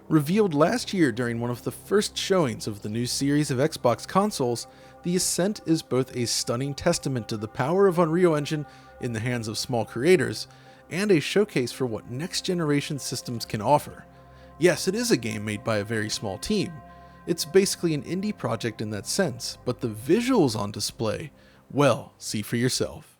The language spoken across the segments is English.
Revealed last year during one of the first showings of the new series of Xbox consoles, the Ascent is both a stunning testament to the power of Unreal Engine in the hands of small creators, and a showcase for what next-generation systems can offer. Yes, it is a game made by a very small team. It's basically an indie project in that sense, but the visuals on display, well, see for yourself.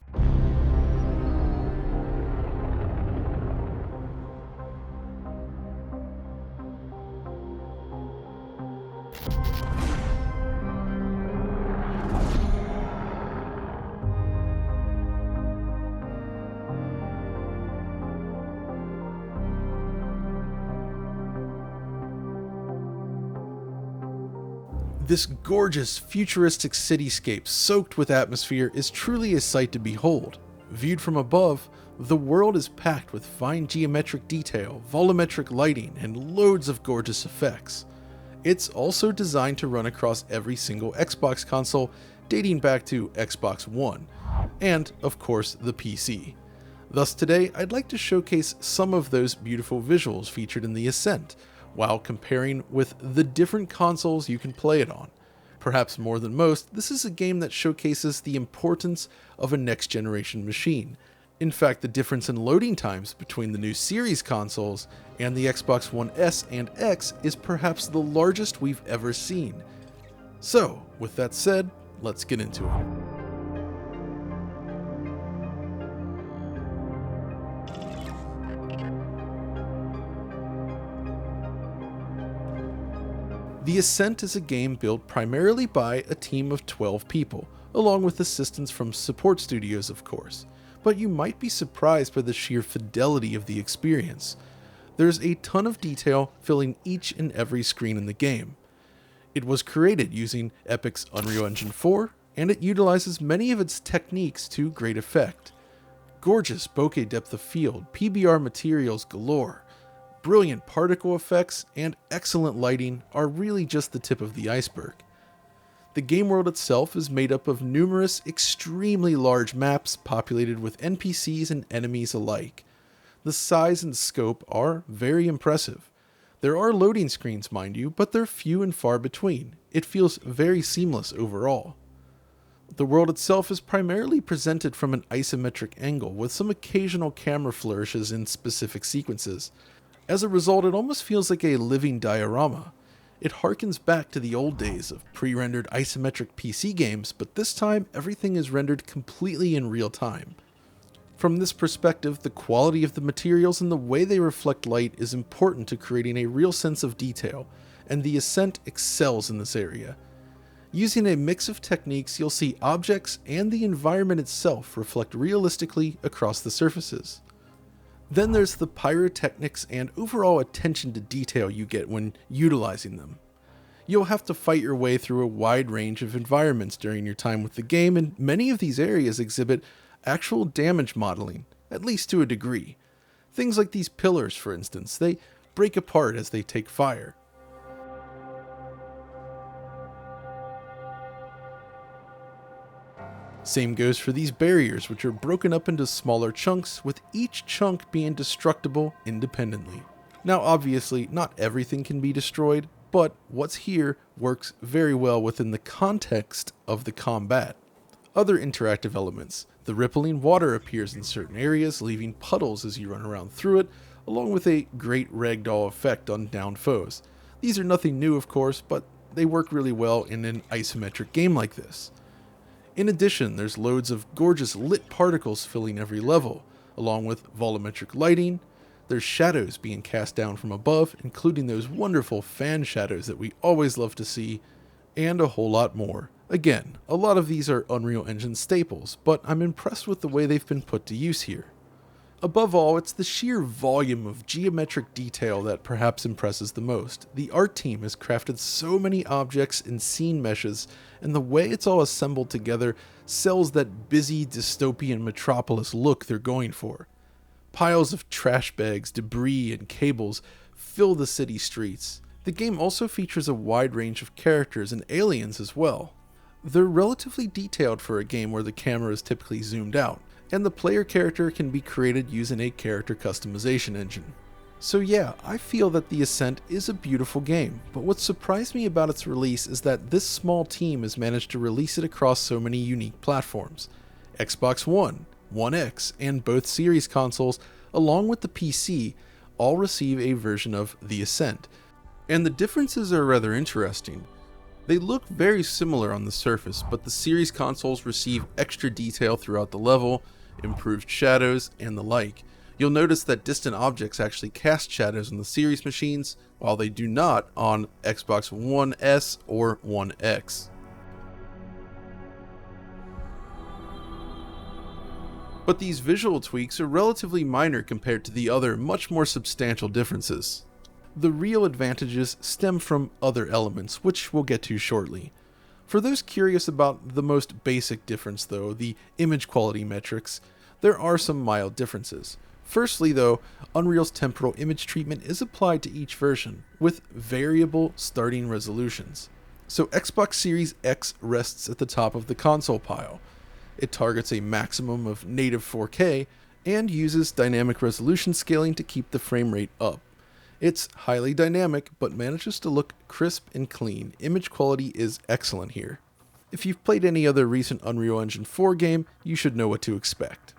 This gorgeous, futuristic cityscape soaked with atmosphere is truly a sight to behold. Viewed from above, the world is packed with fine geometric detail, volumetric lighting, and loads of gorgeous effects. It's also designed to run across every single Xbox console dating back to Xbox One, and, of course, the PC. Thus today, I'd like to showcase some of those beautiful visuals featured in the Ascent, while comparing with the different consoles you can play it on. Perhaps more than most, this is a game that showcases the importance of a next-generation machine. In fact, the difference in loading times between the new series consoles and the Xbox One S and X is perhaps the largest we've ever seen. So, with that said, let's get into it. The Ascent is a game built primarily by a team of 12 people, along with assistance from support studios of course, but you might be surprised by the sheer fidelity of the experience. There's a ton of detail filling each and every screen in the game. It was created using Epic's Unreal Engine 4, and it utilizes many of its techniques to great effect. Gorgeous bokeh depth of field, PBR materials galore, brilliant particle effects, and excellent lighting are really just the tip of the iceberg. The game world itself is made up of numerous, extremely large maps populated with NPCs and enemies alike. The size and scope are very impressive. There are loading screens, mind you, but they're few and far between. It feels very seamless overall. The world itself is primarily presented from an isometric angle, with some occasional camera flourishes in specific sequences. As a result, it almost feels like a living diorama. It harkens back to the old days of pre-rendered isometric PC games, but this time everything is rendered completely in real time. From this perspective, the quality of the materials and the way they reflect light is important to creating a real sense of detail, and the Ascent excels in this area. Using a mix of techniques, you'll see objects and the environment itself reflect realistically across the surfaces. Then there's the pyrotechnics and overall attention to detail you get when utilizing them. You'll have to fight your way through a wide range of environments during your time with the game, and many of these areas exhibit actual damage modeling, at least to a degree. Things like these pillars, for instance, they break apart as they take fire. Same goes for these barriers, which are broken up into smaller chunks, with each chunk being destructible independently. Now obviously, not everything can be destroyed, but what's here works very well within the context of the combat. Other interactive elements. The rippling water appears in certain areas, leaving puddles as you run around through it, along with a great ragdoll effect on downed foes. These are nothing new of course, but they work really well in an isometric game like this. In addition, there's loads of gorgeous lit particles filling every level, along with volumetric lighting. There's shadows being cast down from above, including those wonderful fan shadows that we always love to see, and a whole lot more. Again, a lot of these are Unreal Engine staples, but I'm impressed with the way they've been put to use here. Above all, it's the sheer volume of geometric detail that perhaps impresses the most. The art team has crafted so many objects and scene meshes, and the way it's all assembled together sells that busy dystopian metropolis look they're going for. Piles of trash bags, debris, and cables fill the city streets. The game also features a wide range of characters and aliens as well. They're relatively detailed for a game where the camera is typically zoomed out, and the player character can be created using a character customization engine. So yeah, I feel that the Ascent is a beautiful game, but what surprised me about its release is that this small team has managed to release it across so many unique platforms. Xbox One, One X, and both series consoles, along with the PC, all receive a version of the Ascent. And the differences are rather interesting. They look very similar on the surface, but the series consoles receive extra detail throughout the level, improved shadows, and the like. You'll notice that distant objects actually cast shadows on the series machines, while they do not on Xbox One S or One X. But these visual tweaks are relatively minor compared to the other, much more substantial differences. The real advantages stem from other elements, which we'll get to shortly. For those curious about the most basic difference though, the image quality metrics, there are some mild differences. Firstly though, Unreal's temporal image treatment is applied to each version, with variable starting resolutions. So Xbox Series X rests at the top of the console pile. It targets a maximum of native 4K, and uses dynamic resolution scaling to keep the frame rate up. It's highly dynamic, but manages to look crisp and clean. Image quality is excellent here. If you've played any other recent Unreal Engine 4 game, you should know what to expect.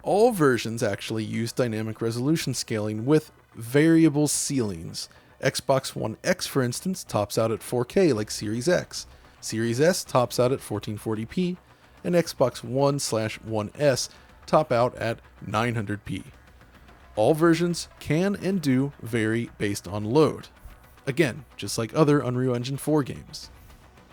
All versions actually use dynamic resolution scaling with variable ceilings. Xbox One X, for instance, tops out at 4K like Series X. Series S tops out at 1440p, and Xbox One/One S top out at 900p. All versions can and do vary based on load. Again, just like other Unreal Engine 4 games.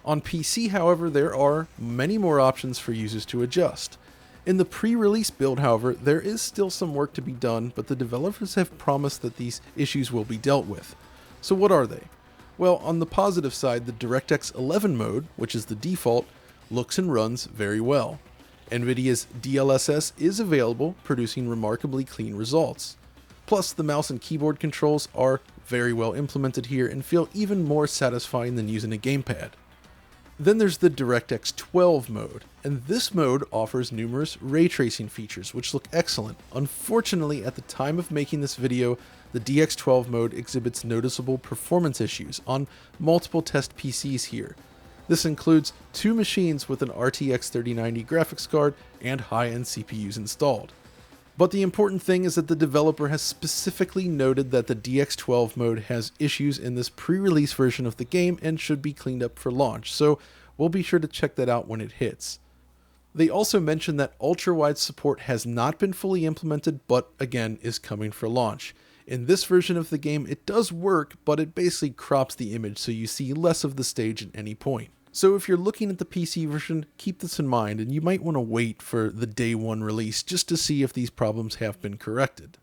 On PC, however, there are many more options for users to adjust. In the pre-release build, however, there is still some work to be done, but the developers have promised that these issues will be dealt with. So what are they? Well, on the positive side, the DirectX 11 mode, which is the default, looks and runs very well. NVIDIA's DLSS is available, producing remarkably clean results. Plus, the mouse and keyboard controls are very well implemented here and feel even more satisfying than using a gamepad. Then there's the DirectX 12 mode, and this mode offers numerous ray tracing features which look excellent. Unfortunately, at the time of making this video, the DX12 mode exhibits noticeable performance issues on multiple test PCs here. This includes 2 machines with an RTX 3090 graphics card and high-end CPUs installed. But the important thing is that the developer has specifically noted that the DX12 mode has issues in this pre-release version of the game and should be cleaned up for launch, so we'll be sure to check that out when it hits. They also mentioned that ultra-wide support has not been fully implemented, but again is coming for launch. In this version of the game, it does work, but it basically crops the image so you see less of the stage at any point. So if you're looking at the PC version, keep this in mind, and you might want to wait for the day one release just to see if these problems have been corrected.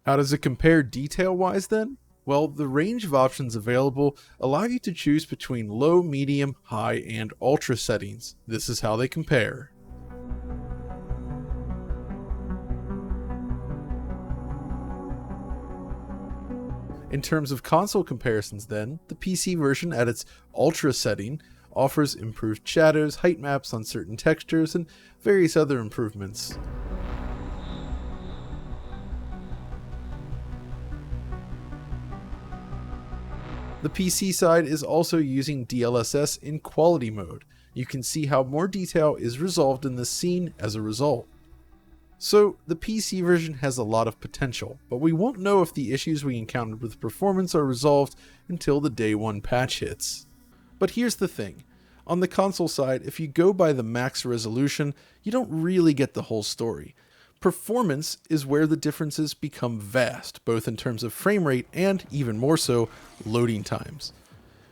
How does it compare detail-wise then? Well, the range of options available allow you to choose between low, medium, high, and ultra settings. This is how they compare. In terms of console comparisons then, the PC version at its Ultra setting offers improved shadows, height maps on certain textures, and various other improvements. The PC side is also using DLSS in quality mode. You can see how more detail is resolved in the scene as a result. So, the PC version has a lot of potential, but we won't know if the issues we encountered with performance are resolved until the day one patch hits. But here's the thing. On the console side, if you go by the max resolution, you don't really get the whole story. Performance is where the differences become vast, both in terms of frame rate and, even more so, loading times.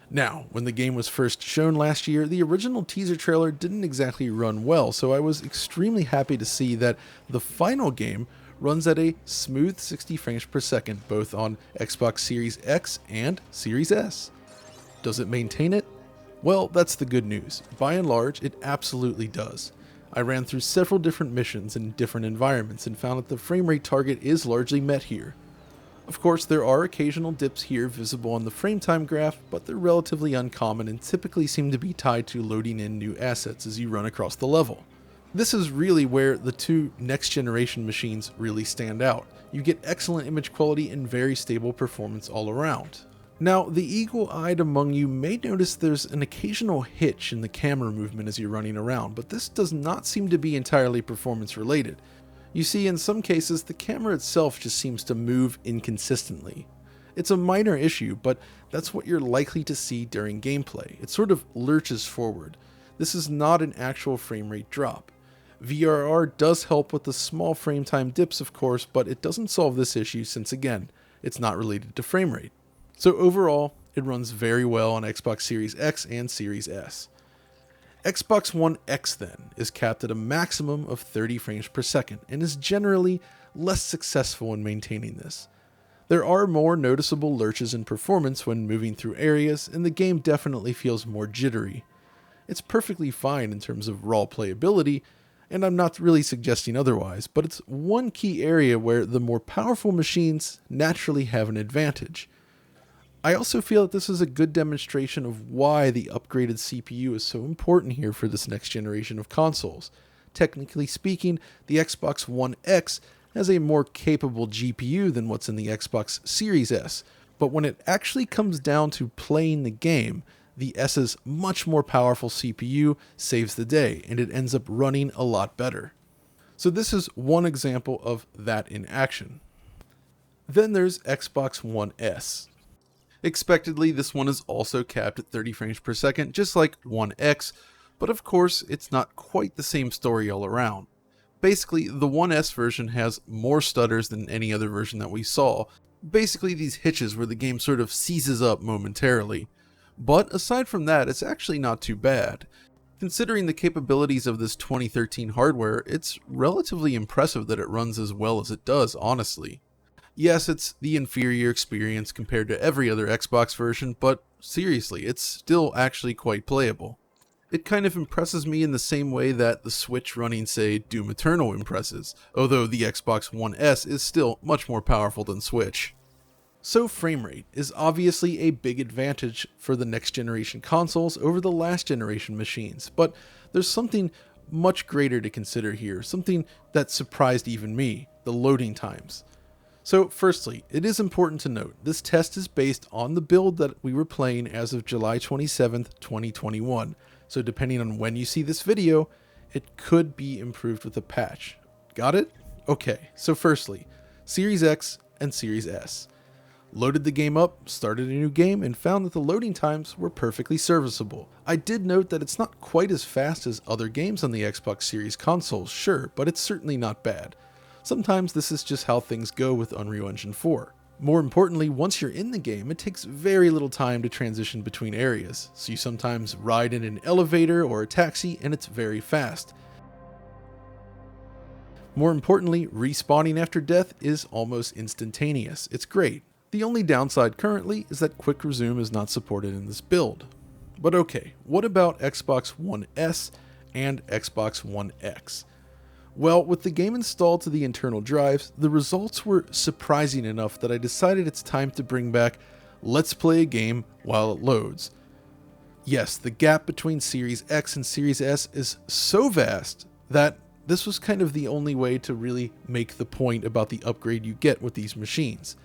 Now, when the game was first shown last year, the original teaser trailer didn't exactly run well, so I was extremely happy to see that the final game runs at a smooth 60 frames per second, both on Xbox Series X and Series S. Does it maintain it? Well, that's the good news. By and large, it absolutely does. I ran through several different missions in different environments and found that the frame rate target is largely met here. Of course, there are occasional dips here visible on the frame time graph, but they're relatively uncommon and typically seem to be tied to loading in new assets as you run across the level. This is really where the two next generation machines really stand out. You get excellent image quality and very stable performance all around. Now, the eagle-eyed among you may notice there's an occasional hitch in the camera movement as you're running around, but this does not seem to be entirely performance related. You see, in some cases, the camera itself just seems to move inconsistently. It's a minor issue, but that's what you're likely to see during gameplay. It sort of lurches forward. This is not an actual frame rate drop. VRR does help with the small frame time dips, of course, but it doesn't solve this issue since, again, it's not related to frame rate. So overall, it runs very well on Xbox Series X and Series S. Xbox One X then is capped at a maximum of 30 frames per second and is generally less successful in maintaining this. There are more noticeable lurches in performance when moving through areas, and the game definitely feels more jittery. It's perfectly fine in terms of raw playability, and I'm not really suggesting otherwise, but it's one key area where the more powerful machines naturally have an advantage. I also feel that this is a good demonstration of why the upgraded CPU is so important here for this next generation of consoles. Technically speaking, the Xbox One X has a more capable GPU than what's in the Xbox Series S, but when it actually comes down to playing the game, the S's much more powerful CPU saves the day, and it ends up running a lot better. So this is one example of that in action. Then there's Xbox One S. Expectedly, this one is also capped at 30 frames per second, just like One X, but of course, it's not quite the same story all around. Basically, the One S version has more stutters than any other version that we saw. Basically, these hitches where the game sort of seizes up momentarily. But aside from that, it's actually not too bad. Considering the capabilities of this 2013 hardware, it's relatively impressive that it runs as well as it does, honestly. Yes, it's the inferior experience compared to every other Xbox version, but seriously, it's still actually quite playable. It kind of impresses me in the same way that the Switch running, say, Doom Eternal impresses, although the Xbox One S is still much more powerful than Switch. So frame rate is obviously a big advantage for the next generation consoles over the last generation machines, but there's something much greater to consider here, something that surprised even me, the loading times. So firstly, it is important to note, this test is based on the build that we were playing as of July 27th, 2021. So depending on when you see this video, it could be improved with a patch. Got it? Okay, so firstly, Series X and Series S. Loaded the game up, started a new game, and found that the loading times were perfectly serviceable. I did note that it's not quite as fast as other games on the Xbox Series consoles, sure, but it's certainly not bad. Sometimes this is just how things go with Unreal Engine 4. More importantly, once you're in the game, it takes very little time to transition between areas, so you sometimes ride in an elevator or a taxi and it's very fast. More importantly, respawning after death is almost instantaneous. It's great. The only downside currently is that Quick Resume is not supported in this build. But okay, what about Xbox One S and Xbox One X? Well, with the game installed to the internal drives, the results were surprising enough that I decided it's time to bring back Let's Play a Game While It Loads. Yes, the gap between Series X and Series S is so vast that this was kind of the only way to really make the point about the upgrade you get with these machines.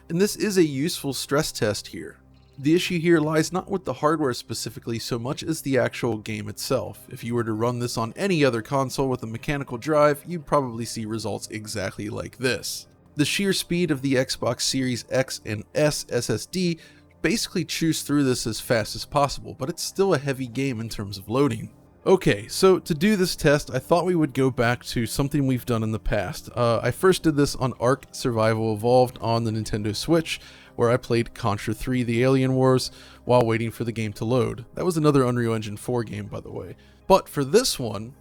And this is a useful stress test here. The issue here lies not with the hardware specifically so much as the actual game itself. If you were to run this on any other console with a mechanical drive, you'd probably see results exactly like this. The sheer speed of the Xbox Series X and S SSD basically chews through this as fast as possible, but it's still a heavy game in terms of loading. Okay, so to do this test, I thought we would go back to something we've done in the past. I first did this on Ark Survival Evolved on the Nintendo Switch, where I played Contra 3 The Alien Wars while waiting for the game to load. That was another Unreal Engine 4 game, by the way. But for this one,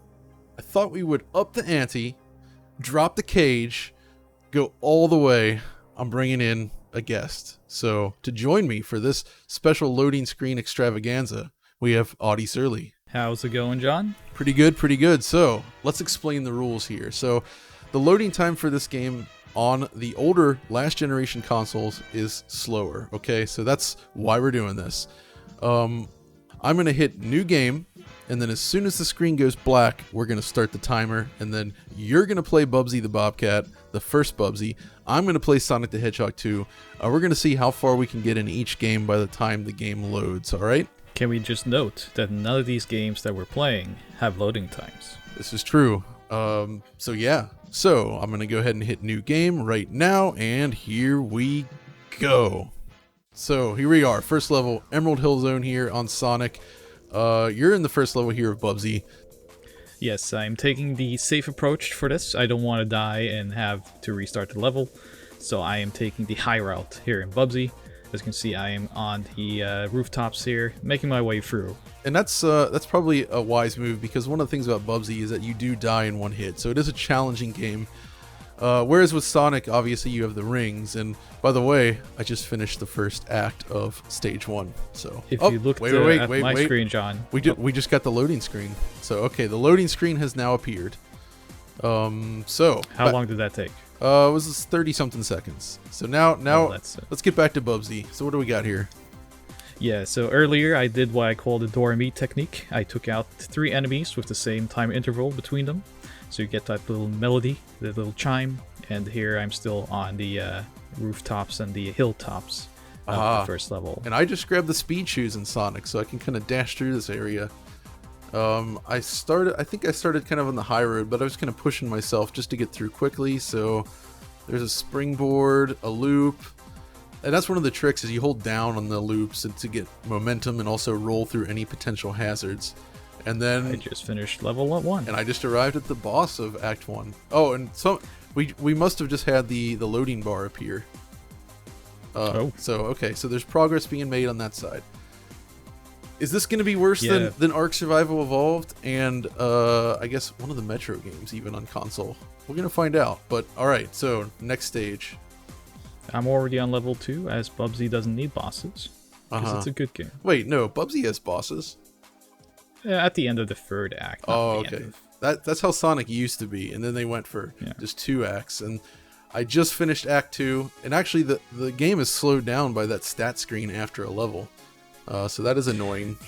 I thought we would up the ante, drop the cage, go all the way. I'm bringing in a guest. So to join me for this special loading screen extravaganza, we have Audie Surly. How's it going, John? Pretty good, pretty good. So let's explain the rules here. So the loading time for this game on the older last generation consoles is slower. Okay, so that's why we're doing this. I'm going to hit new game And then as soon as the screen goes black, we're going to start the timer. And then you're going to play Bubsy the Bobcat, the first Bubsy. I'm going to play Sonic the Hedgehog 2. We're going to see how far we can get in each game by the time the game loads, all right? Can we just note that none of these games that we're playing have loading times? This is true. So I'm going to go ahead and hit new game right now. And here we go. So here we are. First level, Emerald Hill Zone here on Sonic. You're in the first level here of Bubsy. Yes, I'm taking the safe approach for this. I don't want to die and have to restart the level. So I am taking the high route here in Bubsy. As you can see, I am on the rooftops here, making my way through. And that's probably a wise move, because one of the things about Bubsy is that you do die in one hit. So it is a challenging game. Whereas with Sonic, obviously you have the rings. And by the way, I just finished the first act of stage 1. So if you look at my screen, John, we just got the loading screen. So okay, the loading screen has now appeared. So how long did that take? It was 30 something seconds. So now let's get back to Bubsy. So what do we got here? Yeah, so earlier I did what I call the door and meet technique. I took out 3 enemies with the same time interval between them. So you get that little melody, the little chime, and here I'm still on the rooftops and the hilltops of the first level. And I just grabbed the speed shoes in Sonic, so I can kind of dash through this area. I think I started kind of on the high road, but I was kind of pushing myself just to get through quickly. So there's a springboard, a loop, and that's one of the tricks is you hold down on the loops to get momentum and also roll through any potential hazards. And then I just finished level 1, and I just arrived at the boss of Act 1. Oh, and we must have just had the loading bar appear. So okay, so there's progress being made on that side. Is this going to be worse than Ark Survival Evolved and I guess one of the Metro games even on console? We're going to find out. But all right, so next stage. I'm already on level 2 as Bubsy doesn't need bosses because it's a good game. Wait, no, Bubsy has bosses. At the end of the 3rd act. Oh, okay. That's how Sonic used to be, and then they went for just 2 acts. And I just finished Act 2, and actually the game is slowed down by that stat screen after a level. So that is annoying.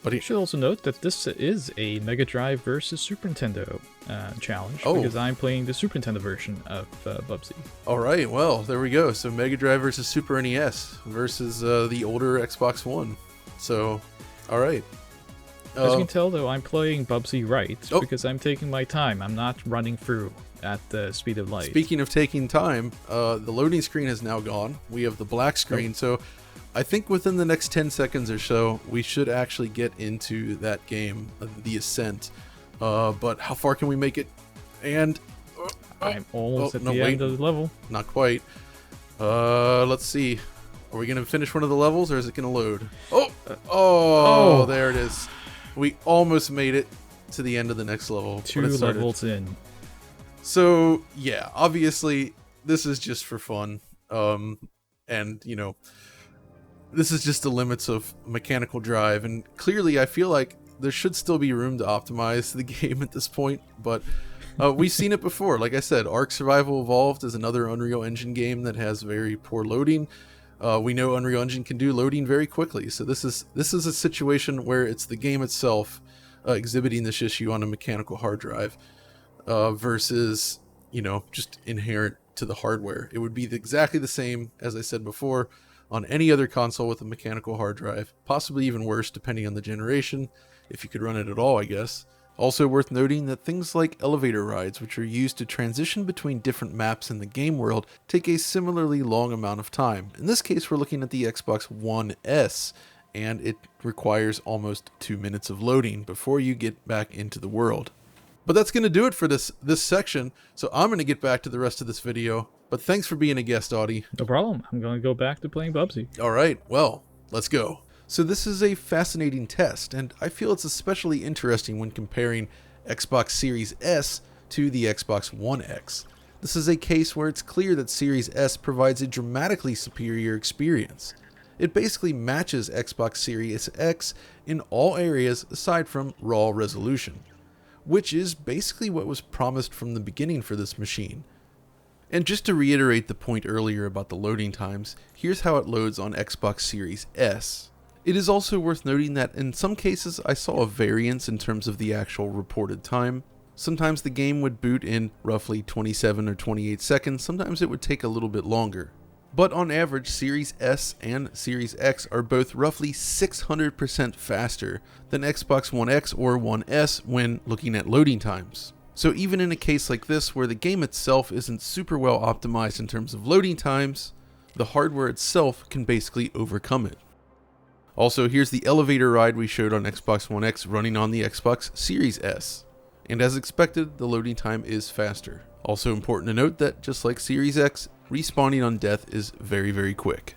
But you should also note that this is a Mega Drive versus Super Nintendo challenge, because I'm playing the Super Nintendo version of Bubsy. All right, well, there we go. So Mega Drive versus Super NES versus the older Xbox One. So, all right. As you can tell, though, I'm playing Bubsy right, because I'm taking my time. I'm not running through at the speed of light. Speaking of taking time, the loading screen has now gone. We have the black screen, so I think within the next 10 seconds or so, we should actually get into that game, the Ascent. But how far can we make it? And I'm almost at the end of the level. Not quite. Let's see. Are we going to finish one of the levels, or is it going to load? Oh, there it is. We almost made it to the end of the next level. 2 levels in. So, yeah, obviously, this is just for fun. And, you know, this is just the limits of mechanical drive. And clearly, I feel like there should still be room to optimize the game at this point. But we've seen it before. Like I said, Ark Survival Evolved is another Unreal Engine game that has very poor loading. We know Unreal Engine can do loading very quickly, so this is a situation where it's the game itself exhibiting this issue on a mechanical hard drive versus, you know, just inherent to the hardware. It would be exactly the same, as I said before, on any other console with a mechanical hard drive, possibly even worse depending on the generation, if you could run it at all, I guess. Also worth noting that things like elevator rides, which are used to transition between different maps in the game world, take a similarly long amount of time. In this case, we're looking at the Xbox One S, and it requires almost 2 minutes of loading before you get back into the world. But that's going to do it for this section, so I'm going to get back to the rest of this video. But thanks for being a guest, Audie. No problem. I'm going to go back to playing Bubsy. All right, well, let's go. So this is a fascinating test, and I feel it's especially interesting when comparing Xbox Series S to the Xbox One X. This is a case where it's clear that Series S provides a dramatically superior experience. It basically matches Xbox Series X in all areas aside from raw resolution, which is basically what was promised from the beginning for this machine. And just to reiterate the point earlier about the loading times, here's how it loads on Xbox Series S. It is also worth noting that in some cases I saw a variance in terms of the actual reported time. Sometimes the game would boot in roughly 27 or 28 seconds, sometimes it would take a little bit longer. But on average, Series S and Series X are both roughly 600% faster than Xbox One X or One S when looking at loading times. So even in a case like this where the game itself isn't super well optimized in terms of loading times, the hardware itself can basically overcome it. Also, here's the elevator ride we showed on Xbox One X running on the Xbox Series S. And as expected, the loading time is faster. Also important to note that just like Series X, respawning on death is very quick.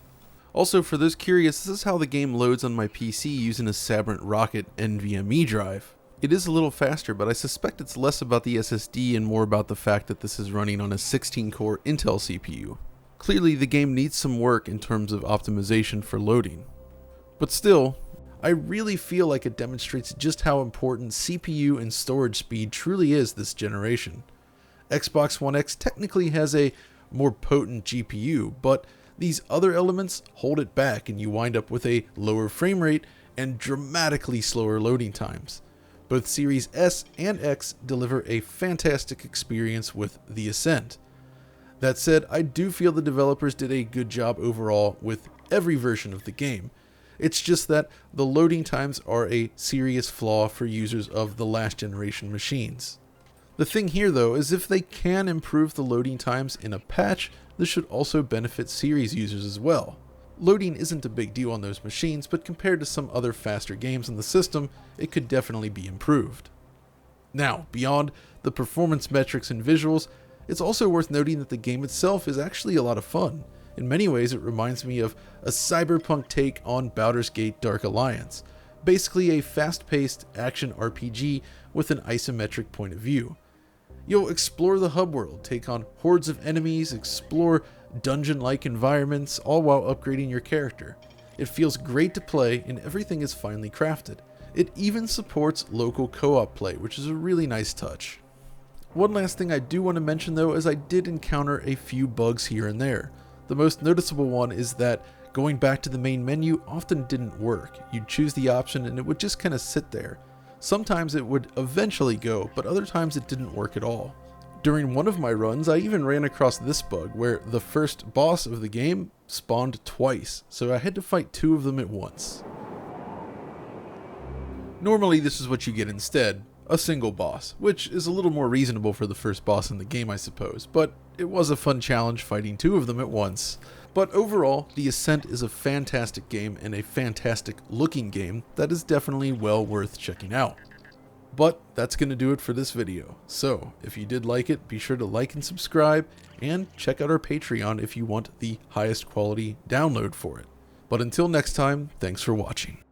Also, for those curious, this is how the game loads on my PC using a Sabrent Rocket NVMe drive. It is a little faster, but I suspect it's less about the SSD and more about the fact that this is running on a 16-core Intel CPU. Clearly, the game needs some work in terms of optimization for loading. But still, I really feel like it demonstrates just how important CPU and storage speed truly is this generation. Xbox One X technically has a more potent GPU, but these other elements hold it back and you wind up with a lower frame rate and dramatically slower loading times. Both Series S and X deliver a fantastic experience with the Ascent. That said, I do feel the developers did a good job overall with every version of the game. It's just that the loading times are a serious flaw for users of the last generation machines. The thing here though is if they can improve the loading times in a patch, this should also benefit Series users as well. Loading isn't a big deal on those machines, but compared to some other faster games in the system, it could definitely be improved. Now, beyond the performance metrics and visuals, it's also worth noting that the game itself is actually a lot of fun. In many ways, it reminds me of a cyberpunk take on Baldur's Gate Dark Alliance, basically a fast-paced action RPG with an isometric point of view. You'll explore the hub world, take on hordes of enemies, explore dungeon-like environments, all while upgrading your character. It feels great to play and everything is finely crafted. It even supports local co-op play, which is a really nice touch. One last thing I do want to mention though is I did encounter a few bugs here and there. The most noticeable one is that going back to the main menu often didn't work. You'd choose the option and it would just kind of sit there. Sometimes it would eventually go, but other times it didn't work at all. During one of my runs, I even ran across this bug where the first boss of the game spawned twice, so I had to fight two of them at once. Normally this is what you get instead, a single boss, which is a little more reasonable for the first boss in the game I suppose, but it was a fun challenge fighting two of them at once. But overall, The Ascent is a fantastic game and a fantastic looking game that is definitely well worth checking out. But that's going to do it for this video. So if you did like it, be sure to like and subscribe and check out our Patreon if you want the highest quality download for it. But until next time, thanks for watching.